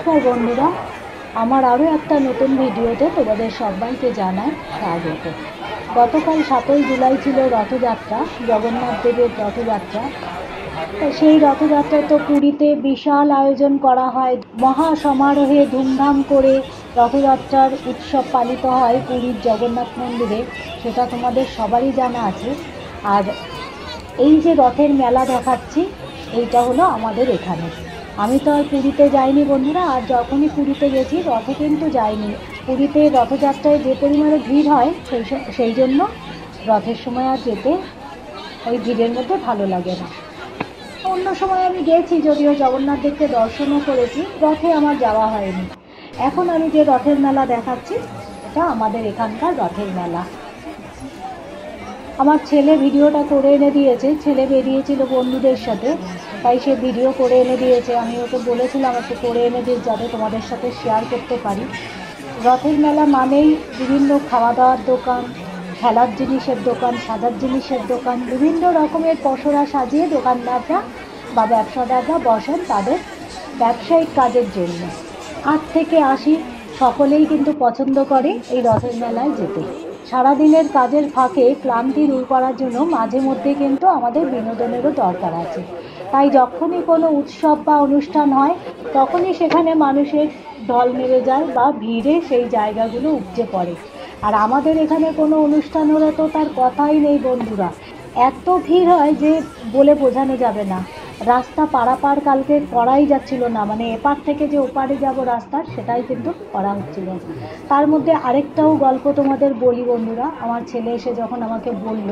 নমস্কার বন্ধুরা, আমার আরও একটা নতুন ভিডিওতে তোমাদের সবাইকে জানাই স্বাগত। গতকাল 7ই জুলাই ছিল রথযাত্রা, জগন্নাথ দেবের রথযাত্রা। সেই রথযাত্রায় তো পুরীতে বিশাল আয়োজন করা হয়, মহা সমারোহে ধুমধাম করে রথযাত্রার উৎসব পালিত হয় পুরীর জগন্নাথ মন্দিরে, সেটা তোমাদের সবারই জানা আছে। আর এই যে রথের মেলা দেখাচ্ছি, এইটা হলো আমাদের এখানে। আমি তো আর পুরীতে যাইনি বন্ধুরা, আর যখনই পুরীতে গেছি রথে কিন্তু যাইনি। পুরীতে রথযাত্রায় যে পরিমাণে ভিড় হয় সেই জন্য রথের সময় আর যেতে ওই ভিড়ের মধ্যে ভালো লাগে না। অন্য সময় আমি গেছি, যদিও জগন্নাথ দেবকে দর্শনও করেছি, রথে আমার যাওয়া হয়নি। এখন আমি যে রথের মেলা দেখাচ্ছি, এটা আমাদের এখানকার রথের মেলা। আমার ছেলে ভিডিওটা করে এনে দিয়েছে, ছেলে বেরিয়েছিল বন্ধুদের সাথে, তাই সে ভিডিও করে এনে দিয়েছে। আমি ওকে বলেছিলাম একটু করে এনে দিস, যাতে তোমাদের সাথে শেয়ার করতে পারি। রথের মেলা মানেই বিভিন্ন খাওয়া দাওয়ার দোকান, খেলার জিনিসের দোকান, সাজার জিনিসের দোকান, বিভিন্ন রকমের পসরা সাজিয়ে দোকানদাররা বা ব্যবসাদাররা বসেন তাদের ব্যবসায়িক কাজের জন্য। 8 থেকে 80 সকলেই কিন্তু পছন্দ করে এই রথের মেলায় যেতে। সারাদিনের কাজের ফাঁকে ক্লান্তি দূর করার জন্য মাঝে মধ্যে কিন্তু আমাদের বিনোদনেরও দরকার আছে। তাই যখনই কোনো উৎসব বা অনুষ্ঠান হয়, তখনই সেখানে মানুষের ঢল নেমে যায় বা ভিড়ে সেই জায়গাগুলো উপচে পড়ে। আর আমাদের এখানে কোনো অনুষ্ঠান হলে তো তার কথাই নেই বন্ধুরা, এত ভিড় হয় যে বলে বোঝানো যাবে না। রাস্তা পারাপার কালকে করাই যাচ্ছিল না, মানে এপার থেকে যে ওপারে যাব রাস্তার, সেটাই কিন্তু করা হচ্ছিল। তার মধ্যে আরেকটাও গল্প তোমাদের বলি বন্ধুরা। আমার ছেলে এসে যখন আমাকে বলল,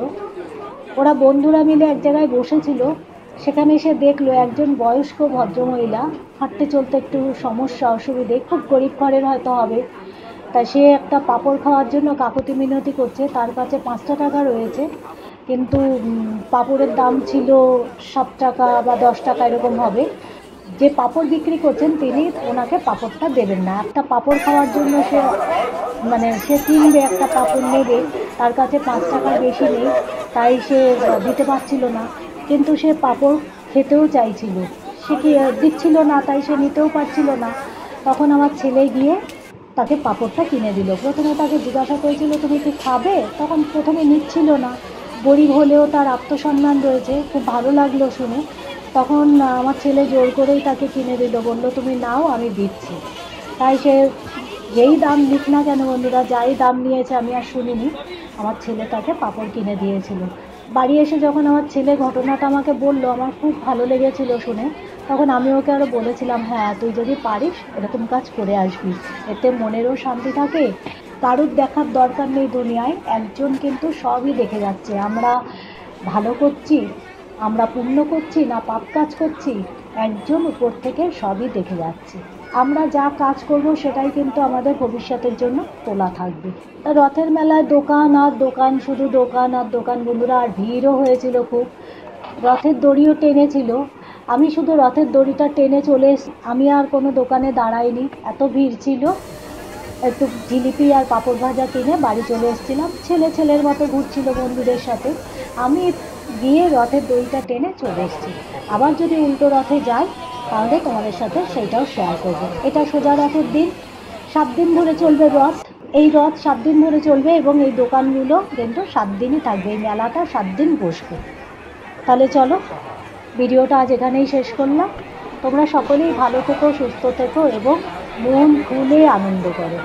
ওরা বন্ধুরা মিলে এক জায়গায় বসেছিল, সেখানে এসে দেখলো একজন বয়স্ক ভদ্রমহিলা, হাঁটতে চলতে একটু সমস্যা অসুবিধে, খুব গরিব ঘরের হয়তো হবে, তাই সে একটা পাঁপড় খাওয়ার জন্য কাকুতি মিনতি করছে। তার কাছে 5টা টাকা রয়েছে, কিন্তু পাঁপড়ের দাম ছিল 7 টাকা বা 10 টাকা এরকম হবে। যে পাঁপড় বিক্রি করছেন তিনি ওনাকে পাঁপড়টা দেবেন না। একটা পাঁপড় খাওয়ার জন্য সে কিনবে, একটা পাঁপড় নেবে, তার কাছে 5 টাকার বেশি নেই, তাই সে দিতে পারছিল না। কিন্তু সে পাঁপড় খেতেও চাইছিল, সে কি দিচ্ছিল না, তাই সে নিতেও পারছিল না। তখন আমার ছেলে গিয়ে তাকে পাঁপড়টা কিনে দিল। প্রথমে তাকে জিজ্ঞাসা করেছিল, তুমি কি খাবে? তখন প্রথমে নিচ্ছিল না, গরিব হলেও তার আত্মসম্মান রয়েছে, খুব ভালো লাগলো শুনে। তখন আমার ছেলে জোর করেই তাকে কিনে দিল, বলল তুমি নাও, আমি দিচ্ছি। তাই সে যেই দাম নিক না কেন বন্ধুরা, যাই দাম নিয়েছে আমি আর শুনিনি, আমার ছেলে তাকে পাঁপড় কিনে দিয়েছিল। বাড়ি এসে যখন আমার ছেলে ঘটনাটা আমাকে বলল, আমার খুব ভালো লেগেছিল শুনে। তখন আমি ওকে আরও বলেছিলাম, হ্যাঁ তুই যদি পারিস এরকম কাজ করে আসবি, এতে মনেরও শান্তি থাকে। কারুর দেখার দরকার নেই দুনিয়ায়, একজন কিন্তু সবই দেখে যাচ্ছে। আমরা ভালো করছি, আমরা পুণ্য করছি না পাপ কাজ করছি, একজন উপর থেকে সবই দেখে যাচ্ছে। আমরা যা কাজ করব সেটাই কিন্তু আমাদের ভবিষ্যতের জন্য তোলা থাকবে। রথের মেলায় দোকান আর দোকান, শুধু দোকান আর দোকান বন্ধুরা। আর ভিড়ও হয়েছিল খুব, রথের দড়িও টেনেছিল। আমি শুধু রথের দড়িটা টেনে চলে এসেছি, আমি আর কোনো দোকানে দাঁড়াইনি, এত ভিড় ছিল। একটু জিলিপি আর পাঁপড় ভাজা কিনে বাড়ি চলে এসেছিলাম। ছেলের মতো ঘুরছিল বন্ধুদের সাথে, আমি গিয়ে রথের দড়িটা টেনে চলে এসেছি। আবার যদি উল্টো রথে যাই তাহলে তোমাদের সাথে সেইটাও শেয়ার করব। এটা সোজা রথের দিন, 7 দিন ধরে চলবে রথ। এই রথ 7 দিন ধরে চলবে এবং এই দোকানগুলো কিন্তু 7 দিনই থাকবে, এই মেলাটা 7 দিন বসবে। তাহলে চলো, ভিডিওটা আজ এখানেই শেষ করলাম। তোমরা সকলেই ভালো থেকো, সুস্থ থেকো এবং মন খুলে আনন্দ করো।